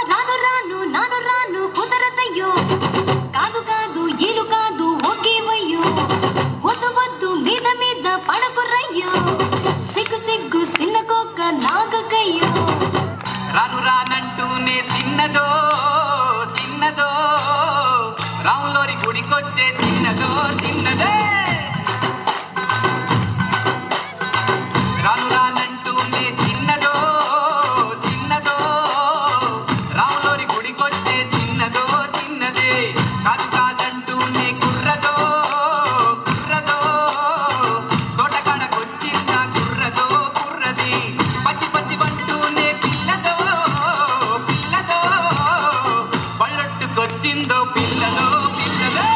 రాను రాను నాను రాను కుదరదయ్యో కాదు కాదు ఈలు కాదు ఒకేవయ్యో వద్దు వద్దు మీద మీద పడకురయ్యో సిగ్గు సిగ్గు తిన్నకోక నాగకయ్యో రాను రానంటూనే చిన్నదో చిన్నదో రాములోరి గుడికొచ్చే చిన్నదో చిన్నదే రాను రానంటూనే చిన్నదో చిన్నదో రాములోరి గుడికొచ్చే చిన్నదో చిన్నదే కాదు కాదంటూనే కుర్రదో కుర్రదో తోటకాడకొచ్చిందా కుర్రదో కుర్రది పచ్చి పచ్చి పంటూనే పిల్లదో పిల్లదో పళ్ళొట్టుకొచ్చిందో పిల్లదో పిల్లదే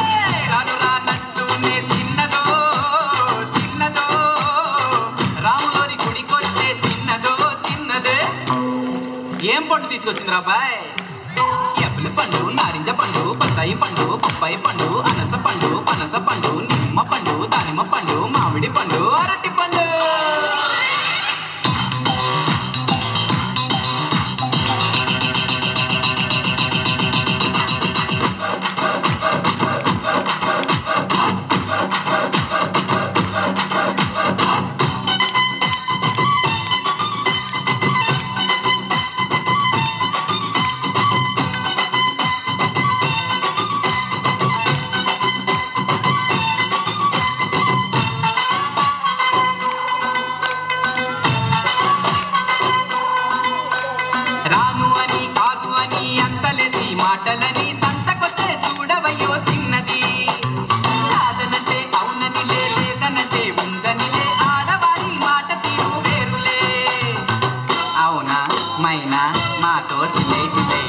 రాను రానంటూనే చిన్నదో చిన్నదో రాములోరి గుడికొచ్చే చిన్నదో చిన్నదే ఏం పండు తీసుకొచ్చిందిరా బాయ్ యాపిల్ పండు నారింజ పండు బత్తాయి పండు బొప్పాయి పండు అనస పండు పనస పండు నిమ్మ పండు దానిమ్మ పండు మామిడి పండు అరటి పండు రాను అని కాదు అని అంతలేసి మాటలని సంతకొచ్చే చూడవయ్యో చిన్నది కాదనంటే అవుననిలే లేదనంటే ఉందనిలే ఆడవారి మాట తీరు వేరులే అవునా మైనా మాతో చిలై చిలై